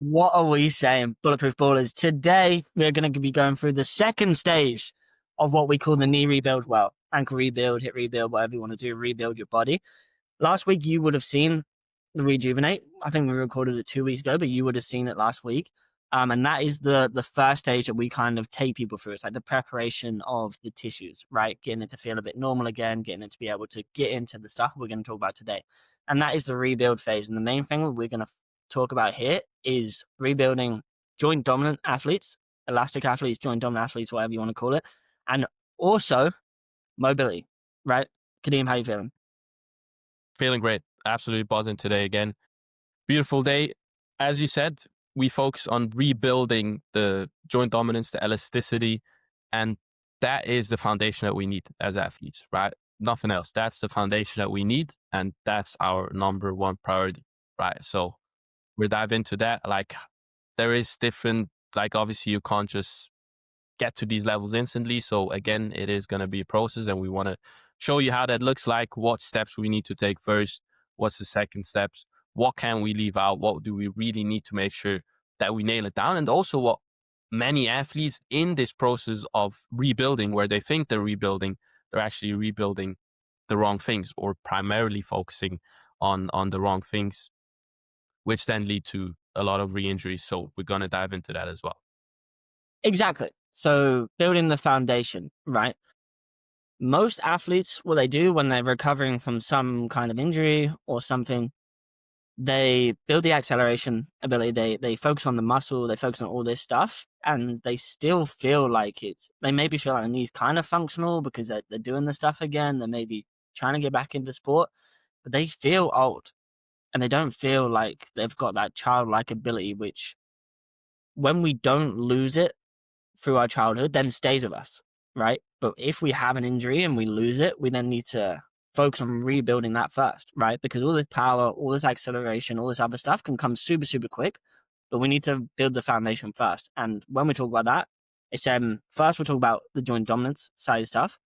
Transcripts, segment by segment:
What are we saying, Bulletproof Ballers? Today, we're going to be going through the second stage of what we call the knee rebuild. Well, ankle rebuild, hip rebuild, whatever you want to do, rebuild your body. Last week, you would have seen the rejuvenate. I think we recorded it 2 weeks ago, but you would have seen it last week. And that is the first stage that we kind of take people through. It's like the preparation of the tissues, right? Getting it to feel a bit normal again, getting it to be able to get into the stuff we're going to talk about today. And that is the rebuild phase. And the main thing we're going to talk about here is rebuilding joint dominant athletes, elastic athletes, joint dominant athletes, whatever you want to call it. And also mobility, right? Kadeem, how you feeling? Feeling great. Absolutely buzzing today again. Beautiful day. As you said, we focus on rebuilding the joint dominance, the elasticity, and that is the foundation that we need as athletes, right? Nothing else. That's the foundation that we need, and that's our number one priority, right? So we'll dive into that. Like, there is different, like, obviously, you can't just get to these levels instantly. So again, it is going to be a process, and we want to show you how that looks like, what steps we need to take first, what's the second steps, what can we leave out, what do we really need to make sure that we nail it down, and also what many athletes in this process of rebuilding, where they think they're actually rebuilding the wrong things or primarily focusing on the wrong things, which then lead to a lot of re-injuries. So we're going to dive into that as well. Exactly. So building the foundation, right? Most athletes, what they do when they're recovering from some kind of injury or something, they build the acceleration ability. They focus on the muscle. They focus on all this stuff, and they still feel like it's. They maybe feel like the knee's kind of functional because they're doing the stuff again. They're maybe trying to get back into sport, but they feel old, and they don't feel like they've got that childlike ability. Which, when we don't lose it through our childhood, then stays with us, right? But if we have an injury and we lose it, we then need to focus on rebuilding that first, right? Because all this power, all this acceleration, all this other stuff can come super, super quick, but we need to build the foundation first. And when we talk about that, it's first we'll talk about the joint dominance side of stuff.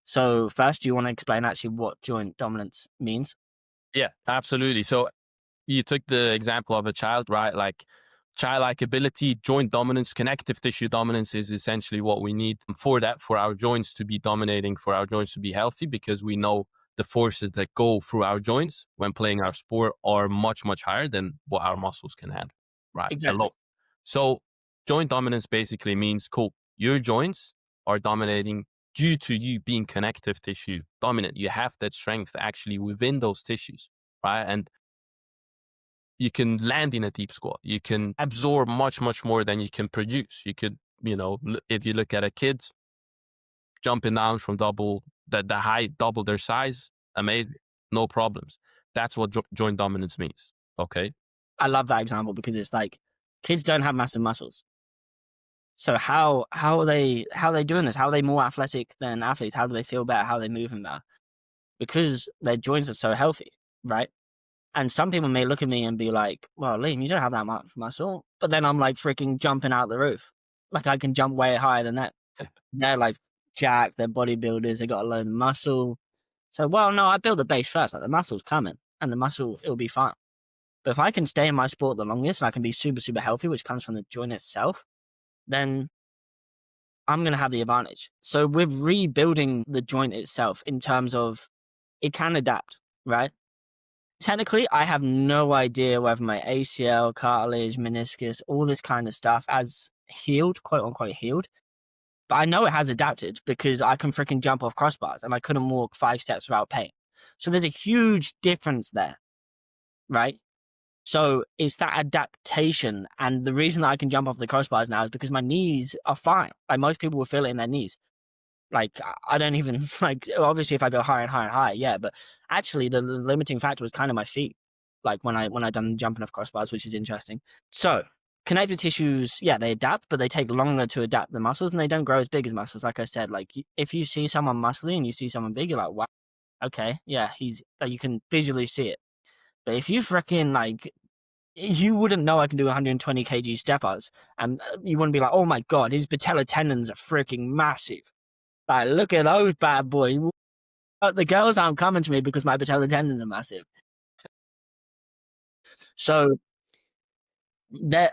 So first, do you want to explain actually what joint dominance means? Yeah, absolutely. So you took the example of a child, right? Like childlike ability, joint dominance, connective tissue dominance is essentially what we need for that, for our joints to be dominating, for our joints to be healthy, because we know the forces that go through our joints when playing our sport are much, much higher than what our muscles can handle, right? Alone. Exactly. So joint dominance basically means, cool, your joints are dominating due to you being connective tissue dominant. You have that strength actually within those tissues, right? And you can land in a deep squat. You can absorb much, much more than you can produce. You could, if you look at a kid jumping down from the height, double their size, amazing, no problems. That's what joint dominance means. Okay. I love that example because it's like kids don't have massive muscles. So how are they doing this? How are they more athletic than athletes? How do they feel better? How are they moving better? Because their joints are so healthy, right? And some people may look at me and be like, "Well, Liam, you don't have that much muscle." But then I'm like freaking jumping out the roof, like I can jump way higher than that. They're like jacked, they're bodybuilders, they got a load of muscle. So, well, no, I build the base first. Like the muscle's coming, and the muscle it'll be fine. But if I can stay in my sport the longest and I can be super, super healthy, which comes from the joint itself, then I'm going to have the advantage. So we're rebuilding the joint itself in terms of it can adapt, right? Technically, I have no idea whether my ACL, cartilage, meniscus, all this kind of stuff has healed, quote unquote healed. But I know it has adapted because I can freaking jump off crossbars and I couldn't walk 5 steps without pain. So there's a huge difference there, right? So it's that adaptation. And the reason that I can jump off the crossbars now is because my knees are fine. Like most people will feel it in their knees. Like I don't even like obviously if I go higher and higher and higher, yeah. But actually the limiting factor was kind of my feet. Like when I done jumping off crossbars, which is interesting. So connective tissues, yeah, they adapt, but they take longer to adapt the muscles and they don't grow as big as muscles. Like I said, like if you see someone muscly and you see someone big, you're like, wow, okay, yeah, he's like you can visually see it. But if you freaking like you wouldn't know I can do 120 kg steppers, and you wouldn't be like, oh my god, his patellar tendons are freaking massive. Like, look at those bad boys. The girls aren't coming to me because my patellar tendons are massive. So they're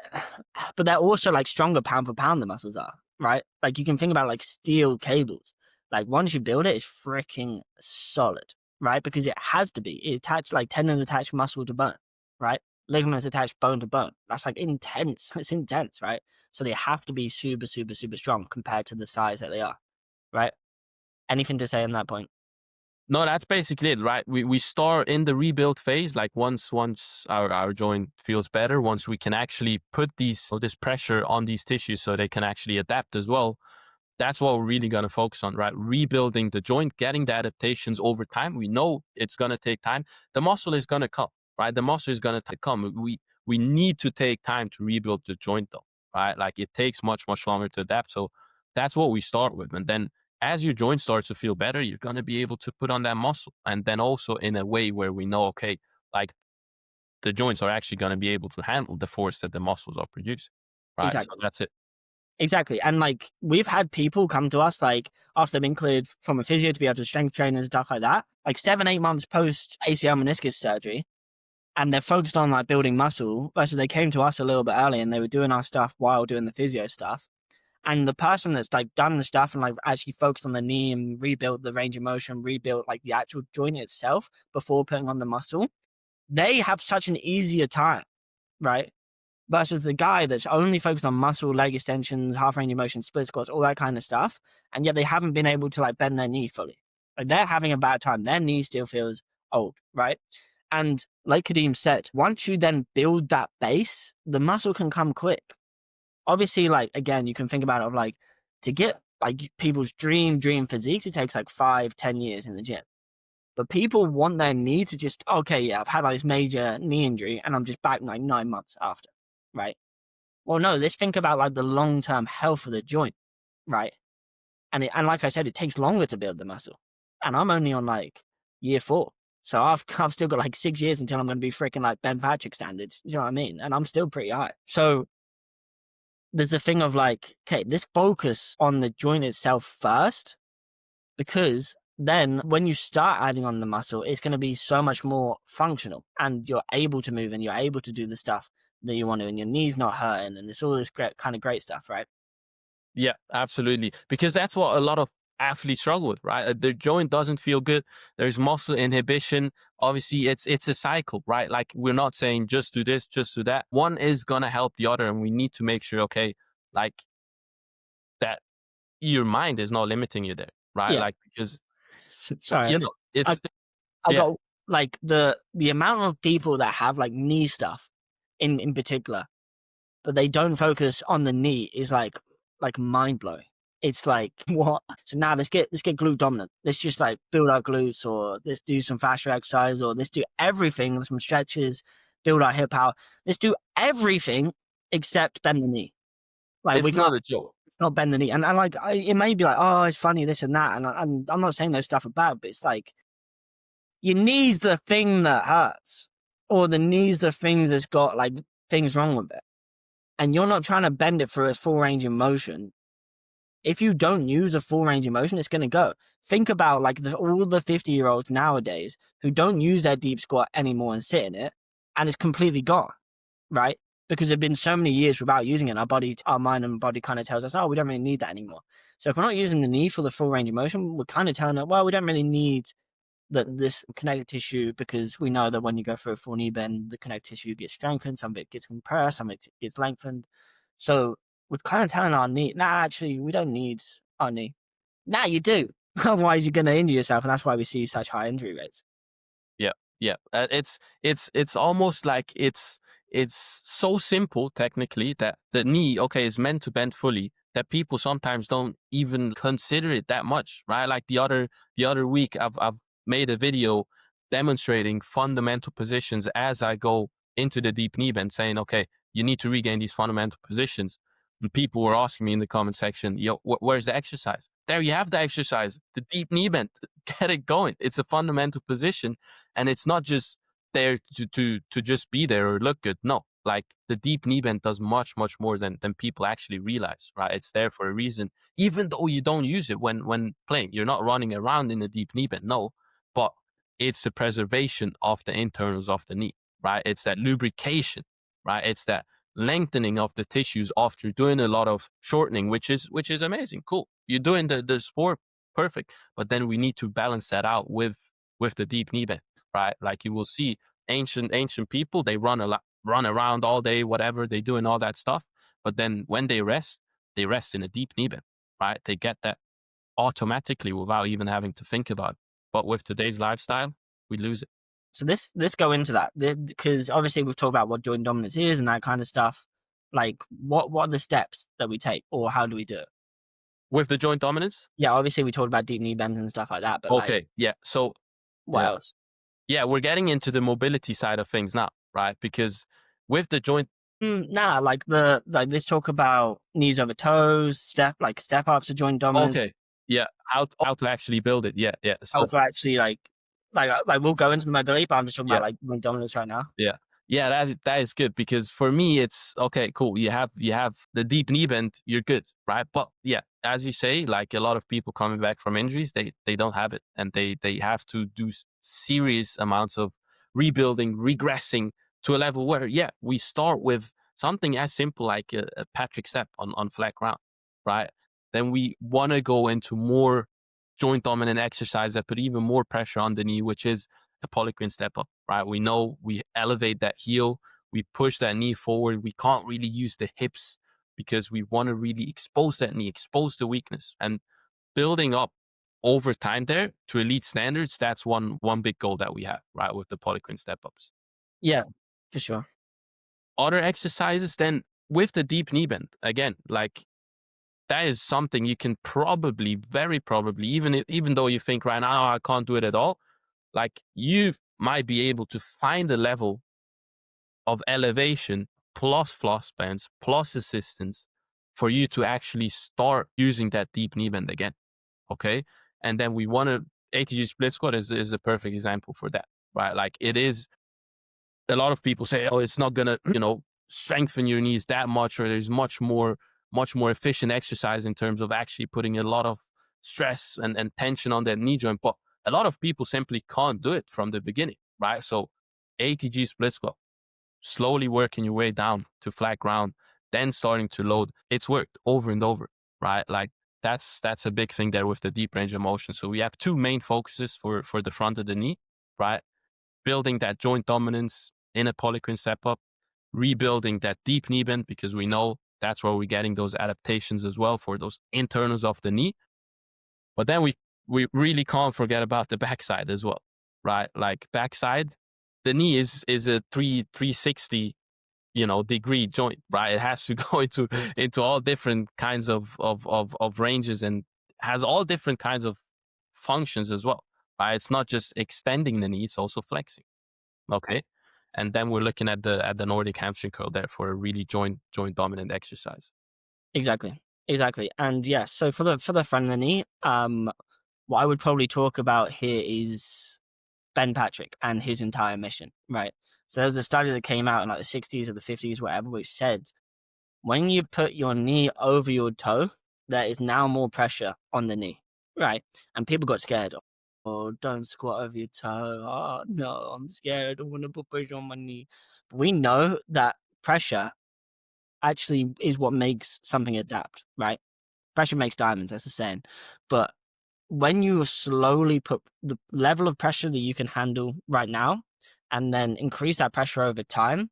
but they're also like stronger pound for pound, the muscles are, right? Like you can think about like steel cables. Like once you build it, it's freaking solid, right? Because it has to be. It attached like tendons attach muscle to bone, right? Ligaments attach bone to bone. That's like intense. It's intense, right? So they have to be super, super, super strong compared to the size that they are, right? Anything to say on that point? No, that's basically it, right? We start in the rebuild phase, like once our joint feels better, once we can actually put this pressure on these tissues so they can actually adapt as well. That's what we're really going to focus on, right? Rebuilding the joint, getting the adaptations over time. We know it's going to take time. The muscle is going to come, right? The muscle is going to come. We need to take time to rebuild the joint, though, right? Like it takes much longer to adapt. So that's what we start with, and then as your joint starts to feel better, you're going to be able to put on that muscle, and then also in a way where we know, okay, like the joints are actually going to be able to handle the force that the muscles are producing, right? So Exactly. that's it. Exactly. And like we've had people come to us like after they've been cleared from a physio to be able to strength train and stuff like that, like 7, 8 months post ACL meniscus surgery, and they're focused on like building muscle versus they came to us a little bit early and they were doing our stuff while doing the physio stuff. And the person that's like done the stuff and like actually focused on the knee and rebuilt the range of motion, rebuilt like the actual joint itself before putting on the muscle, they have such an easier time, right? Versus the guy that's only focused on muscle, leg extensions, half range of motion, split squats, all that kind of stuff, and yet they haven't been able to like bend their knee fully. Like they're having a bad time. Their knee still feels old, right? And like Kadeem said, once you then build that base, the muscle can come quick. Obviously, like again, you can think about it of like to get like people's dream physiques, it takes like 5, 10 years in the gym. But people want their knee to just, okay, yeah, I've had like this major knee injury and I'm just back like 9 months after, right? Well, no, let's think about like the long term health of the joint, right? And like I said, it takes longer to build the muscle. And I'm only on like year 4. So I've still got like 6 years until I'm going to be freaking like Ben Patrick standards. You know what I mean? And I'm still pretty high. So there's the thing of like, okay, let's focus on the joint itself first, because then when you start adding on the muscle, it's going to be so much more functional and you're able to move and you're able to do the stuff that you want to, and your knee's not hurting, and it's all this great kind of great stuff, right? Yeah, absolutely. Because that's what a lot of athletes struggle with, right? Their joint doesn't feel good. There's muscle inhibition. Obviously, it's a cycle, right? Like we're not saying just do this, just do that. One is gonna help the other, and we need to make sure, okay, like that your mind is not limiting you there, right? Yeah. Like because Sorry. I, it's I yeah, got like the amount of people that have like knee stuff in particular, but they don't focus on the knee is like mind blowing. It's like what? So now let's get glute dominant. Let's just like build our glutes, or let's do some fascia exercise, or let's do everything, some stretches, build our hip power. Let's do everything except bend the knee. Like we it's can't. not a joke. It's not bend the knee, and like it may be like, oh, it's funny this and that, and I'm not saying those stuff are bad, but it's like your knee's the thing that hurts, or the knee's the things that's got like things wrong with it, and you're not trying to bend it for its full range of motion. If you don't use a full range of motion, it's going to go. Think about like all the 50-year-olds nowadays who don't use their deep squat anymore and sit in it, and it's completely gone, right? Because there've been so many years without using it. Our body, our mind and body kind of tells us, oh, we don't really need that anymore. So if we're not using the knee for the full range of motion, we're kind of telling it, well, we don't really need this connective tissue, because we know that when you go for a full knee bend, the connective tissue gets strengthened, some of it gets compressed, some of it gets lengthened. So we're kind of telling our knee, nah, actually, we don't need our knee. Nah, you do. Otherwise, you're going to injure yourself. And that's why we see such high injury rates. Yeah, yeah. It's almost like it's so simple technically that the knee, okay, is meant to bend fully, that people sometimes don't even consider it that much, right? Like the other week, I've made a video demonstrating fundamental positions as I go into the deep knee bend, saying, okay, you need to regain these fundamental positions. And people were asking me in the comment section, yo, where's the exercise? There you have the exercise, the deep knee bend. Get it going. It's a fundamental position, and it's not just there to just be there or look good. No, like the deep knee bend does much more than people actually realize, right? It's there for a reason, even though you don't use it when playing. You're not running around in a deep knee bend, no, but it's the preservation of the internals of the knee, right? It's that lubrication, right? It's that lengthening of the tissues after doing a lot of shortening, which is amazing. Cool. You're doing the sport perfect. But then we need to balance that out with the deep knee bend, right? Like you will see ancient people, they run around all day, whatever, they doing all that stuff. But then when they rest in a deep knee bend, right? They get that automatically without even having to think about it. But with today's lifestyle, we lose it. So this go into that, because obviously we've talked about what joint dominance is and that kind of stuff. Like, what are the steps that we take, or how do we do it? With the joint dominance? Yeah, obviously we talked about deep knee bends and stuff like that, but like, Okay. Yeah. So what yeah. else? Yeah, we're getting into the mobility side of things now, right? Because with the joint, Nah, like this talk about knees over toes, step ups of joint dominance, okay, yeah, how to actually build it. Yeah, yeah. how So to actually like we'll go into the mobility, but I'm just talking about yeah, like joint dominance right now. yeah, yeah. That is good because for me, it's okay. Cool. You have the deep knee bend. You're good, right? But yeah, as you say, like a lot of people coming back from injuries, they don't have it, and they have to do serious amounts of rebuilding, regressing to a level where yeah, we start with something as simple like a Patrick step on flat ground, right? Then we want to go into more joint dominant exercise that put even more pressure on the knee, which is a polyquin step up, right? We know we elevate that heel, we push that knee forward. We can't really use the hips because we want to really expose that knee, expose the weakness, and building up over time there to elite standards. That's one big goal that we have, right, with the polyquin step ups. Yeah, for sure. Other exercises, then with the deep knee bend, again, like that is something you can probably, very probably, even though you think right now, "Oh, I can't do it at all," like you might be able to find a level of elevation plus floss bands plus assistance for you to actually start using that deep knee bend again. Okay. And then we want to, ATG split squat is a perfect example for that, right? Like it is, a lot of people say, oh, it's not going to, strengthen your knees that much, or there's much more efficient exercise in terms of actually putting a lot of stress and tension on that knee joint. But a lot of people simply can't do it from the beginning, right? So ATG split squat, slowly working your way down to flat ground, then starting to load. It's worked over and over, right? Like that's a big thing there with the deep range of motion. So we have two main focuses for the front of the knee, right? Building that joint dominance in a polyquin step up, rebuilding that deep knee bend because we know that's where we're getting those adaptations as well for those internals of the knee. But then we really can't forget about the backside as well, right? Like backside, the knee is a 360 degree joint, right? It has to go into all different kinds of ranges and has all different kinds of functions as well, right? It's not just extending the knee, it's also flexing. Okay. And then we're looking at the Nordic hamstring curl there for a really joint dominant exercise. Exactly. And yeah, so for the front of the knee, what I would probably talk about here is Ben Patrick and his entire mission, right? So there was a study that came out in like the 60s or the 50s, whatever, which said when you put your knee over your toe, there is now more pressure on the knee, right? And people got scared. Oh, don't squat over your toe. Oh, no, I'm scared. I don't want to put pressure on my knee. But we know that pressure actually is what makes something adapt, right? Pressure makes diamonds, that's the saying. But when you slowly put the level of pressure that you can handle right now and then increase that pressure over time,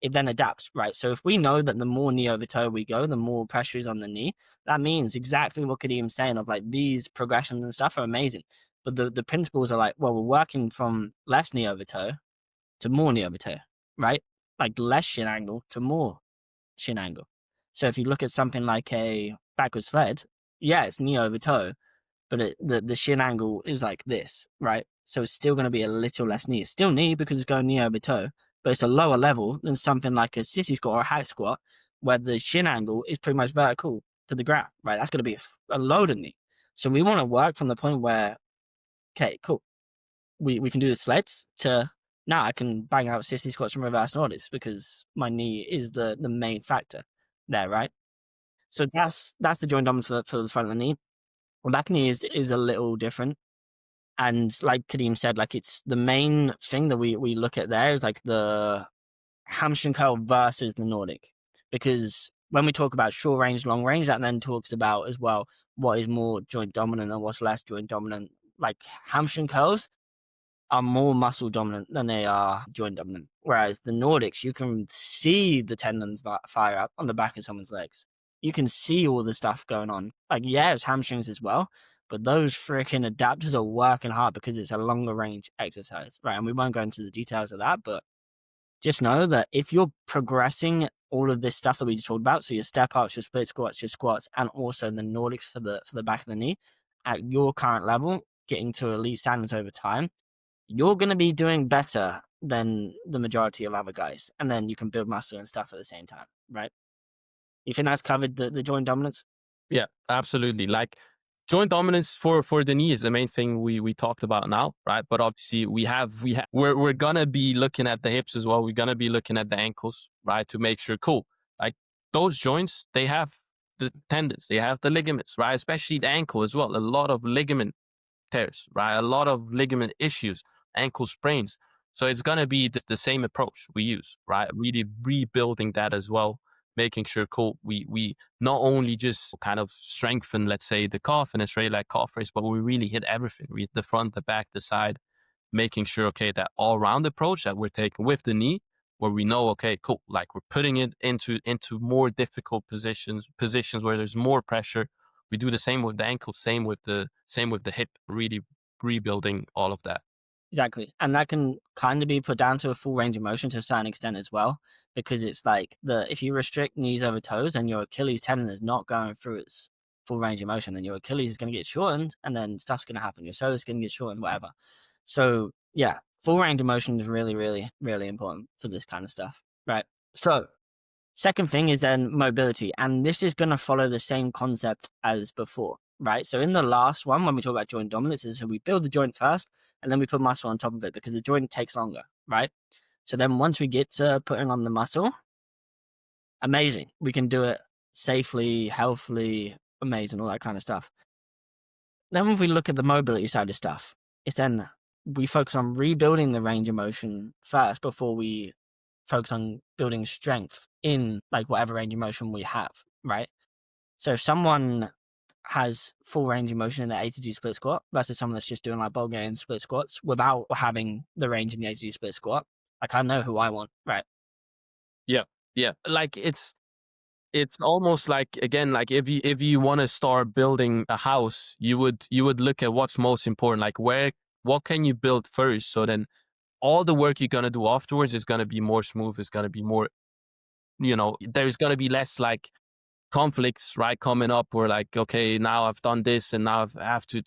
it then adapts, right? So if we know that the more knee over toe we go, the more pressure is on the knee, that means exactly what Kadeem's saying of like these progressions and stuff are amazing. But the principles are like, well, we're working from less knee over toe to more knee over toe, right? Like less shin angle to more shin angle. So if you look at something like a backward sled, yeah, it's knee over toe, but the shin angle is like this, right? So it's still going to be a little less knee. It's still knee because it's going knee over toe, but it's a lower level than something like a sissy squat or a hack squat, where the shin angle is pretty much vertical to the ground, right? That's going to be a load of knee. So we want to work from the point where, okay, cool, we can do the sleds to now I can bang out sissy squats and reverse orders because my knee is the main factor there, right? So that's the joint dominance for the front of the knee. The back knee is a little different. And like Kadeem said, like it's the main thing that we look at there is like the hamstring curl versus the Nordic, because when we talk about short range, long range, that then talks about as well what is more joint dominant and what's less joint dominant. Like hamstring curls are more muscle dominant than they are joint dominant. Whereas the Nordics, you can see the tendons fire up on the back of someone's legs. You can see all the stuff going on. Like, yeah, it's hamstrings as well, but those freaking adapters are working hard because it's a longer range exercise, right? And we won't go into the details of that, but just know that if you're progressing all of this stuff that we just talked about, so your step ups, your split squats, and also the Nordics for the back of the knee at your current level, getting to elite standards over time, you're going to be doing better than the majority of other guys. And then you can build muscle and stuff at the same time, right? You think that's covered the joint dominance? Yeah, absolutely. Like joint dominance for the knee is the main thing we talked about now, right? But obviously we're gonna be looking at the hips as well. We're gonna be looking at the ankles, right? To make sure cool. Like those joints, they have the tendons, they have the ligaments, right? Especially the ankle as well. A lot of ligament tears, right? A lot of ligament issues, ankle sprains. So it's going to be the same approach we use, right? Really rebuilding that as well, making sure cool, we not only just kind of strengthen, let's say, the calf and Israeli like calf raise, but we really hit everything. We hit the front, the back, the side, making sure, okay, that all round approach that we're taking with the knee, where we know, okay, cool, like we're putting it into more difficult positions where there's more pressure. We do the same with the ankle, same with the hip, really rebuilding all of that. Exactly. And that can kind of be put down to a full range of motion to a certain extent as well, because it's like if you restrict knees over toes and your Achilles tendon is not going through its full range of motion, then your Achilles is going to get shortened and then stuff's going to happen. Your shoulder's going to get shortened, whatever. So yeah, full range of motion is really, really, really important for this kind of stuff. Right. So second thing is then mobility. And this is going to follow the same concept as before, right? So in the last one, when we talk about joint dominance, is so we build the joint first and then we put muscle on top of it because the joint takes longer, right? So then once we get to putting on the muscle, amazing. We can do it safely, healthily, amazing, all that kind of stuff. Then if we look at the mobility side of stuff, it's then we focus on rebuilding the range of motion first before we focus on building strength in like whatever range of motion we have, right? So if someone has full range of motion in the A to G split squat versus someone that's just doing like Bulgarian split squats without having the range in the A to G split squat, like I know who I want, right? Yeah, yeah. Like it's almost like, again, like if you want to start building a house, you would look at what's most important, like what can you build first, so then all the work you're gonna do afterwards is gonna be more smooth. It's gonna be more, there's gonna be less like conflicts, right, coming up, where like, okay, now I've done this and now I have to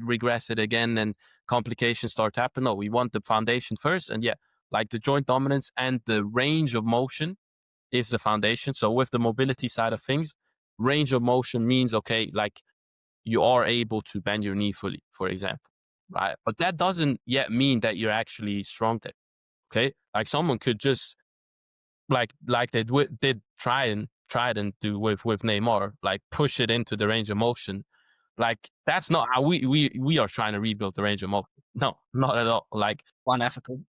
regress it again and complications start to happen. No, we want the foundation first. And yeah, like the joint dominance and the range of motion is the foundation. So with the mobility side of things, range of motion means, okay, like you are able to bend your knee fully, for example, right? But that doesn't yet mean that you're actually strong there. Okay, like someone could just like they did try and do with Neymar, like push it into the range of motion. Like that's not how we are trying to rebuild the range of motion. No, not at all. Like Unethical.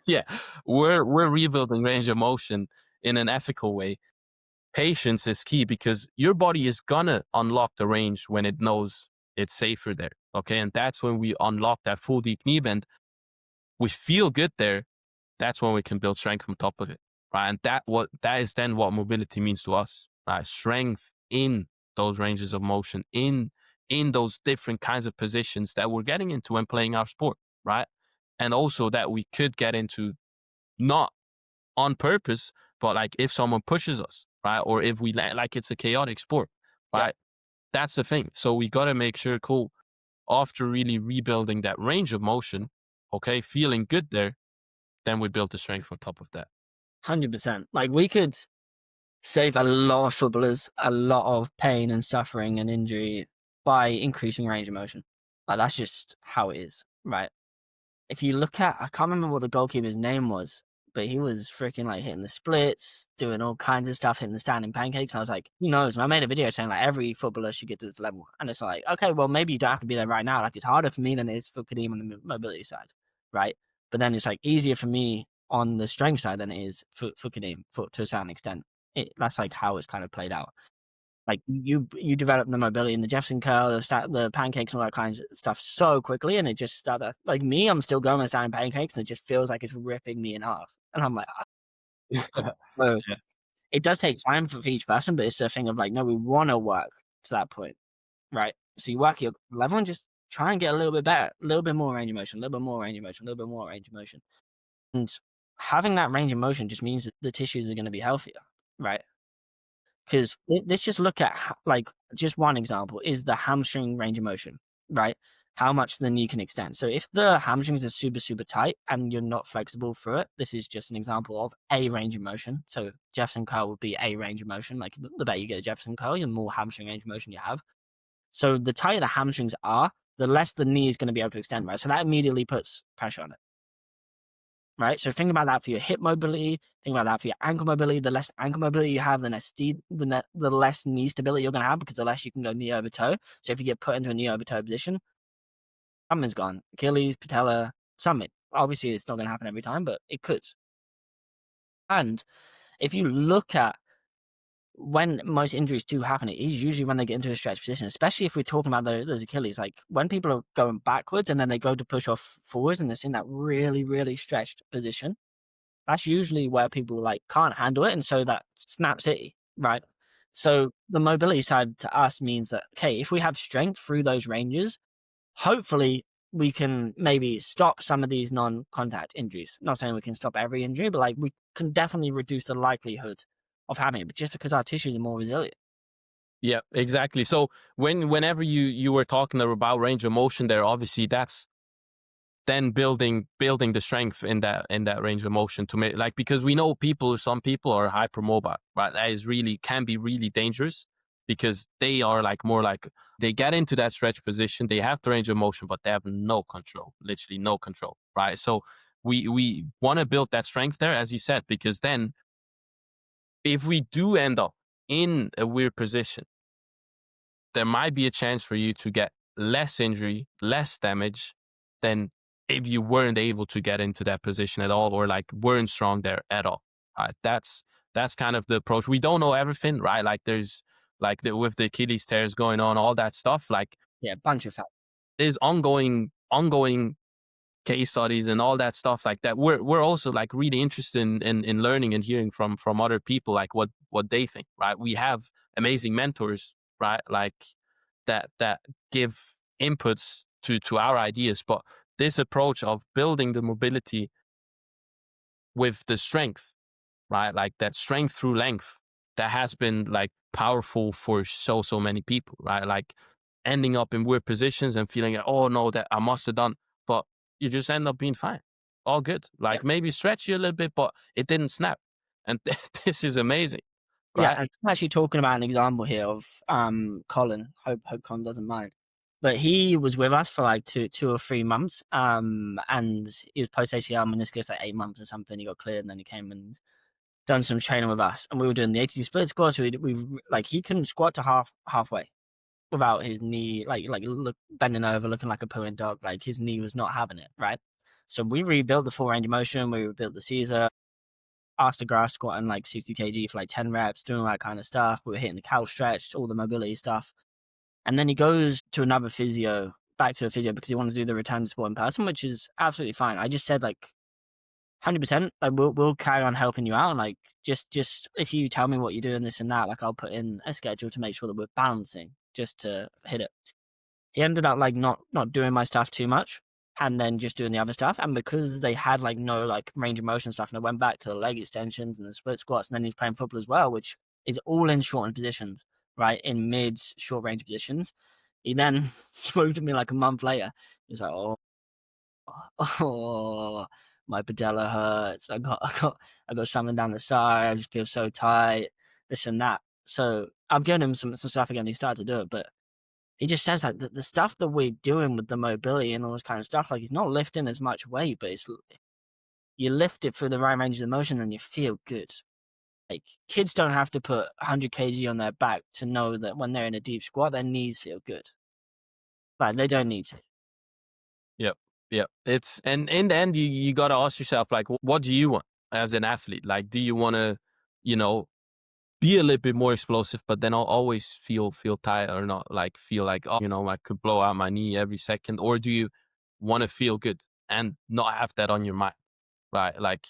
yeah, we're rebuilding range of motion in an ethical way. Patience is key because your body is gonna unlock the range when it knows it's safer there. Okay, and that's when we unlock that full deep knee bend. We feel good there. That's when we can build strength on top of it, right? And that is then what mobility means to us, right? Strength in those ranges of motion, in those different kinds of positions that we're getting into when playing our sport, right? And also that we could get into, not on purpose, but like if someone pushes us, right? Or if we like it's a chaotic sport, Yep. right? That's the thing. So we got to make sure, cool, after really rebuilding that range of motion, okay, feeling good there, then we build the strength on top of that. 100%. Like we could save a lot of footballers a lot of pain and suffering and injury by increasing range of motion. Like that's just how it is, right? If you look at, I can't remember what the goalkeeper's name was, but he was freaking like hitting the splits, doing all kinds of stuff, hitting the standing pancakes. I was like, who knows? And I made a video saying like every footballer should get to this level. And it's like, okay, well maybe you don't have to be there right now. Like it's harder for me than it is for Kadeem on the mobility side, right? But then it's like easier for me on the strength side than it is for Kadeem to a certain extent. That's like how it's kind of played out. Like you develop the mobility in the Jefferson curl, the pancakes, and all that kinds of stuff so quickly, and it just started. Like me, I'm still going with standing pancakes, and it just feels like it's ripping me in half, and I'm like, oh. Yeah. It does take time for each person, but it's a thing of like, no, we want to work to that point, right? So you work your level and just try and get a little bit better, a little bit more range of motion, a little bit more range of motion, a little bit more range of motion. And having that range of motion just means that the tissues are going to be healthier, right? Because let's just look at like just one example is the hamstring range of motion, right? How much the knee can extend. So if the hamstrings are super, super tight and you're not flexible through it, this is just an example of a range of motion. So Jefferson curl would be a range of motion. Like the better you get a Jefferson curl, the more hamstring range of motion you have. So the tighter the hamstrings are, the less the knee is going to be able to extend, right? So that immediately puts pressure on it. Right, so think about that for your hip mobility. Think about that for your ankle mobility. The less ankle mobility you have, the less knee stability you're going to have because the less you can go knee over toe. So if you get put into a knee over toe position, something's gone. Achilles, patella, something. Obviously, it's not going to happen every time, but it could. And if you look at when most injuries do happen, it is usually when they get into a stretch position, especially if we're talking about those Achilles. Like when people are going backwards and then they go to push off forwards and they're in that really, really stretched position. That's usually where people like can't handle it, and so that snaps city, right? So the mobility side to us means that okay, if we have strength through those ranges, hopefully we can maybe stop some of these non-contact injuries. Not saying we can stop every injury, but like we can definitely reduce the likelihood of having it, but just because our tissues are more resilient. Yeah, exactly. So whenever you were talking about range of motion there, obviously that's then building the strength in that range of motion to make, like, because we know some people are hypermobile, right? That is really can be really dangerous because they are like more like they get into that stretch position, they have the range of motion, but they have no control, literally no control, right? So we want to build that strength there, as you said, because then if we do end up in a weird position, there might be a chance for you to get less injury, less damage than if you weren't able to get into that position at all or like weren't strong there at all. Right? That's kind of the approach. We don't know everything, right? Like there's like with the Achilles tears going on, all that stuff. Like Yeah, bunch of facts. there's ongoing case studies and all that stuff like that. We're also like really interested in learning and hearing from other people like what they think, right? We have amazing mentors, right? Like that give inputs to our ideas, but this approach of building the mobility with the strength, right? Like that strength through length, that has been like powerful for so many people, right? Like ending up in weird positions and feeling like, oh no, that I must have done, but you just end up being fine, all good. Yeah, Like maybe stretch you a little bit, but it didn't snap, and this is amazing, yeah. right? And I'm actually talking about an example here of Colin. Hope Colin doesn't mind. But he was with us for like 2 or 3 months. And he was post ACL meniscus like 8 months or something. He got cleared and then he came and done some training with us. And we were doing the 80 split squats. We like he couldn't squat to halfway without his knee look bending over, looking like a pooing dog. Like his knee was not having it, right? So we rebuilt the full range of motion. We rebuilt the Caesar, asked the grass squatting like 60 kg for like 10 reps, doing all that kind of stuff. We were hitting the cow stretch, all the mobility stuff. And then he goes to another physio, back to a physio because he wanted to do the return to sport in person, which is absolutely fine. I just said like 100%, like we'll carry on helping you out. And like just if you tell me what you're doing, this and that, like I'll put in a schedule to make sure that we're balancing just to hit it. He ended up like not doing my stuff too much and then just doing the other stuff. And because they had like no like range of motion stuff, and I went back to the leg extensions and the split squats, and then he's playing football as well, which is all in shortened positions, right? In mid short range positions. He then swooped at me like a month later. He was like, oh, my patella hurts. I got something down the side. I just feel so tight. This and that. So I've given him some stuff again. He started to do it, but he just says like the stuff that we're doing with the mobility and all this kind of stuff, like he's not lifting as much weight, but it's you lift it through the right range of motion and you feel good. Like kids don't have to put 100 kg on their back to know that when they're in a deep squat, their knees feel good. Like they don't need to. Yep. Yep. It's, and in the end, you got to ask yourself, like, what do you want as an athlete? Like, do you want to, you know, be a little bit more explosive, but then I'll always feel tired or not like feel like, oh, I could blow out my knee every second? Or do you want to feel good and not have that on your mind, right? Like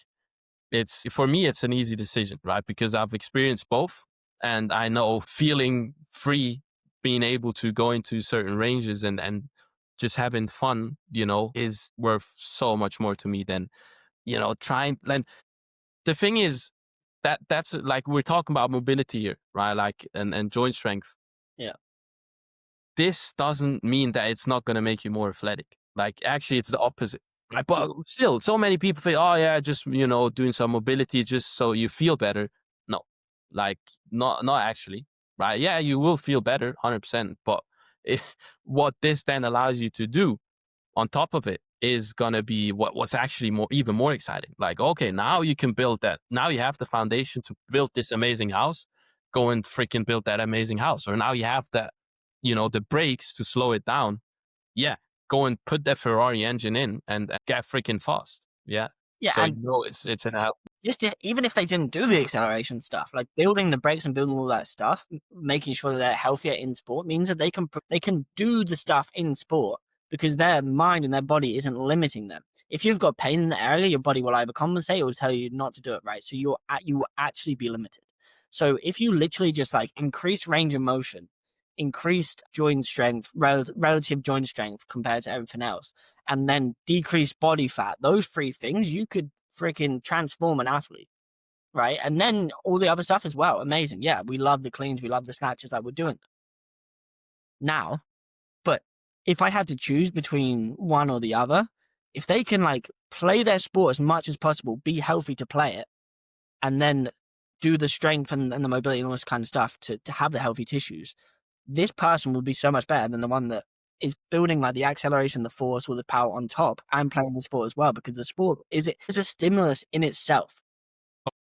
it's for me, it's an easy decision, right? Because I've experienced both, and I know feeling free, being able to go into certain ranges and just having fun, is worth so much more to me than trying. And the thing is that's like we're talking about mobility here, right? Like and joint strength. Yeah. This doesn't mean that it's not going to make you more athletic. Like actually, it's the opposite. Right? But still, so many people think, oh yeah, just doing some mobility just so you feel better. No, like not actually, right? Yeah, you will feel better, 100%. But what this then allows you to do on top of it is gonna be what's actually even more exciting. Like, okay, now you can build that. Now you have the foundation to build this amazing house. Go and freaking build that amazing house. Or now you have that, the brakes to slow it down. Yeah, go and put that Ferrari engine in and get freaking fast. Yeah. Yeah, So and it's an help. just even if they didn't do the acceleration stuff, like building the brakes and building all that stuff, making sure that they're healthier in sport means that they can do the stuff in sport because their mind and their body isn't limiting them. If you've got pain in the area, your body will either compensate or tell you not to do it right. So you will actually be limited. So if you literally just like increased range of motion, increased joint strength, relative joint strength compared to everything else, and then decrease body fat, those three things, you could freaking transform an athlete, right? And then all the other stuff as well. Amazing. Yeah, we love the cleans, we love the snatches that we're doing now. But if I had to choose between one or the other, if they can like play their sport as much as possible, be healthy to play it, and then do the strength and the mobility and all this kind of stuff to have the healthy tissues, this person will be so much better than the one that is building like the acceleration, the force, or the power on top and playing the sport as well, because the sport is a stimulus in itself.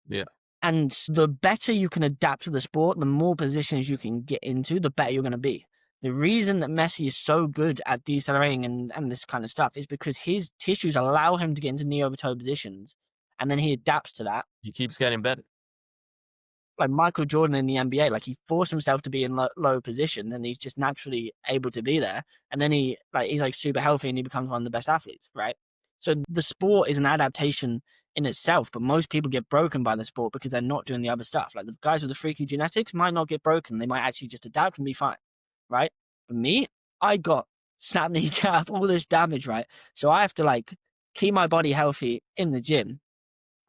Yeah. And the better you can adapt to the sport, the more positions you can get into, the better you're going to be. The reason that Messi is so good at decelerating and this kind of stuff is because his tissues allow him to get into knee over toe positions, and then he adapts to that. He keeps getting better. Like Michael Jordan in the NBA, like he forced himself to be in low position, and he's just naturally able to be there. And then he's like super healthy, and he becomes one of the best athletes, right? So the sport is an adaptation in itself, but most people get broken by the sport because they're not doing the other stuff. Like the guys with the freaky genetics might not get broken; they might actually just adapt and be fine, right? For me, I got snap kneecap, all this damage, right? So I have to like keep my body healthy in the gym,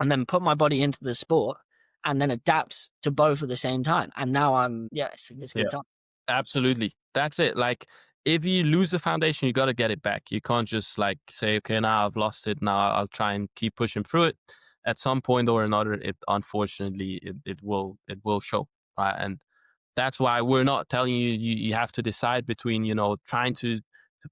and then put my body into the sport and then adapt to both at the same time. And now it's a Yeah. good time. Absolutely. That's it. Like if you lose the foundation, you got to get it back. You can't just like say, okay, now I've lost it. Now I'll try and keep pushing through it. At some point or another, it unfortunately it will show, right? And that's why we're not telling you have to decide between trying to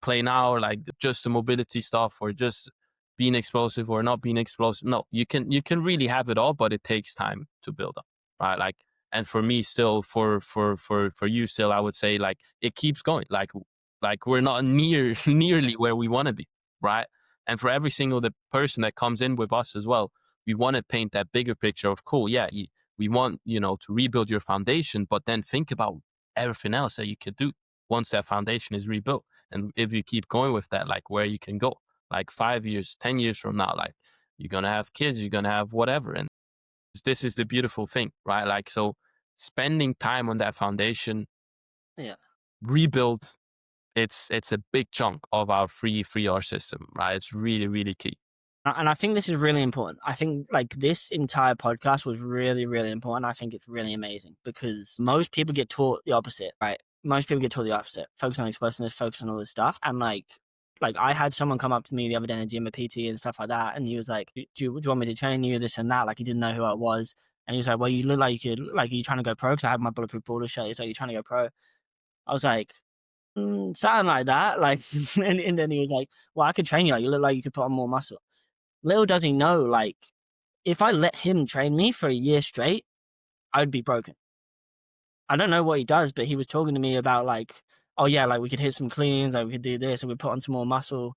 play now or like just the mobility stuff or just being explosive or not being explosive. No, you can really have it all, but it takes time to build up, right? Like, and for me still, for you still, I would say like it keeps going. Like we're not nearly where we want to be, right? And for every single the person that comes in with us as well, we want to paint that bigger picture of cool. Yeah, we want to rebuild your foundation, but then think about everything else that you could do once that foundation is rebuilt. And if you keep going with that, like where you can go, like 5 years, 10 years from now, like you're gonna have kids, you're gonna have whatever. And this is the beautiful thing, right? Like so spending time on that foundation, Yeah. rebuild, it's a big chunk of our free R system, right? It's really, really key. And I think this is really important. I think like this entire podcast was really, really important. I think it's really amazing because most people get taught the opposite, right? Most people get taught the opposite. Focus on explosiveness, focus on all this stuff. And like I had someone come up to me the other day in the gym, a PT and stuff like that. And he was like, do you want me to train you this and that? Like he didn't know who I was. And he was like, well, you look like you could, like, are you trying to go pro? Because I have my bulletproof baller shirt. He's like, you're trying to go pro. I was like, something like that. Like, and then he was like, well, I could train you. Like, you look like you could put on more muscle. Little does he know, like, if I let him train me for a year straight, I'd be broken. I don't know what he does, but he was talking to me about like, oh yeah, like we could hit some cleans, like we could do this, and we put on some more muscle.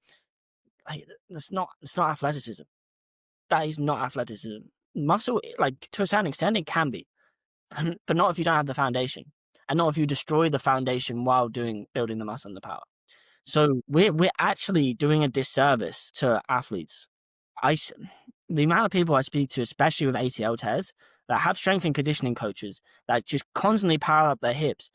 Like, it's not athleticism. That is not athleticism. Muscle, like to a certain extent, it can be, but not if you don't have the foundation, and not if you destroy the foundation while building the muscle and the power. So we're actually doing a disservice to athletes. I the amount of people I speak to, especially with ACL tears, that have strength and conditioning coaches that just constantly power up their hips.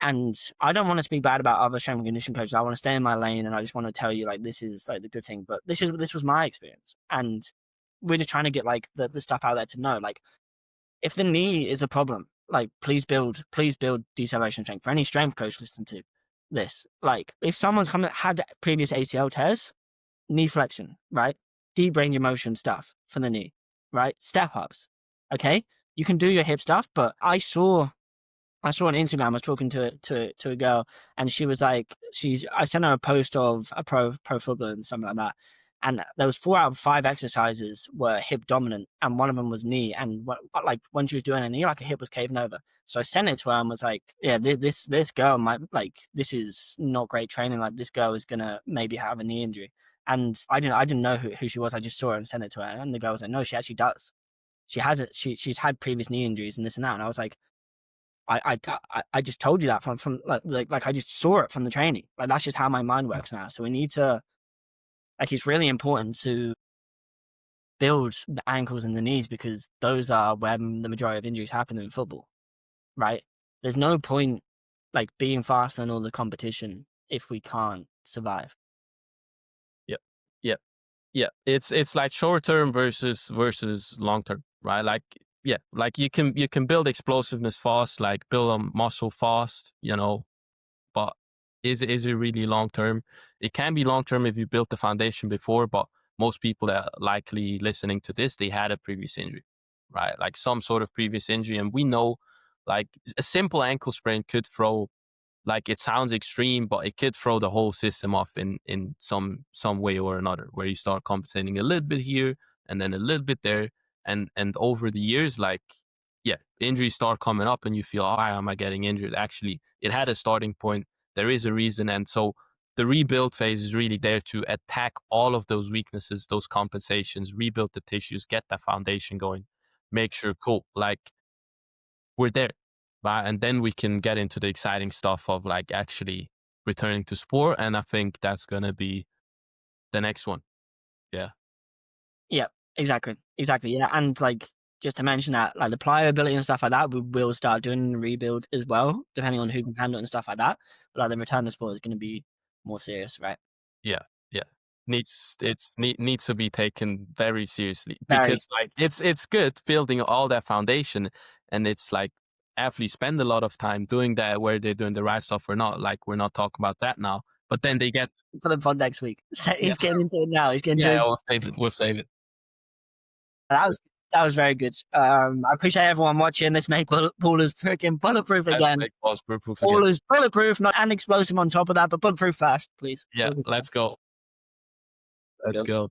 And I don't want to speak bad about other strength and conditioning coaches. I want to stay in my lane, and I just want to tell you like this is like the good thing. But this was my experience, and we're just trying to get like the stuff out there to know like if the knee is a problem, like please build deceleration strength. For any strength coach listen to this, like if someone's had previous ACL tears, knee flexion, right? Deep range of motion stuff for the knee, right? Step ups. Okay. You can do your hip stuff, but I saw on Instagram, I was talking to a girl, and she was like, I sent her a post of a pro footballer and something like that. And there was 4 out of 5 exercises were hip dominant, and one of them was knee. And like when she was doing her knee, like her hip was caving over. So I sent it to her and was like, yeah, this girl might like, this is not great training. Like this girl is gonna maybe have a knee injury. And I didn't know who she was. I just saw her and sent it to her, and the girl was like, no, she actually does. She has it. She's had previous knee injuries and this and that. And I was like, I just told you that from like I just saw it from the training. Like that's just how my mind works now. So we need to like it's really important to build the ankles and the knees because those are where the majority of injuries happen in football, right? There's no point like being faster than all the competition if we can't survive. Yeah. Yeah. Yeah. It's like short term versus long term, right? Like yeah, like you can build explosiveness fast, like build a muscle fast, but is it really long term? It can be long term if you built the foundation before, but most people that are likely listening to this, they had a previous injury, right? Like some sort of previous injury, and we know like a simple ankle sprain could throw, like it sounds extreme, but it could throw the whole system off in some way or another, where you start compensating a little bit here and then a little bit there, and over the years, like yeah, injuries start coming up, and you feel, oh, why am I getting injured? Actually, it had a starting point. There is a reason, and so the rebuild phase is really there to attack all of those weaknesses, those compensations, rebuild the tissues, get that foundation going, make sure cool, like we're there, right? And then we can get into the exciting stuff of like actually returning to sport. And I think that's going to be the next one. Yeah. Yeah, exactly. Yeah, and like just to mention that, like the pliability and stuff like that, we will start doing the rebuild as well, depending on who can handle it and stuff like that. But like the return to sport is going to be more serious, right? Yeah. Yeah. Needs to be taken very seriously Very. because like it's good building all that foundation, and it's like athletes spend a lot of time doing that, where they're doing the right stuff or not. Like we're not talking about that now, but then they get For the pod next week. So yeah he's getting into it now. He's getting to yeah it. we'll save it, we'll save it. That was that was very good. I appreciate everyone watching. This make Paul is freaking bulletproof Let's again. make balls proof again. Paul is bulletproof, not and explosive on top of that, but bulletproof first, please. Yeah, let's go. Let's Go. go.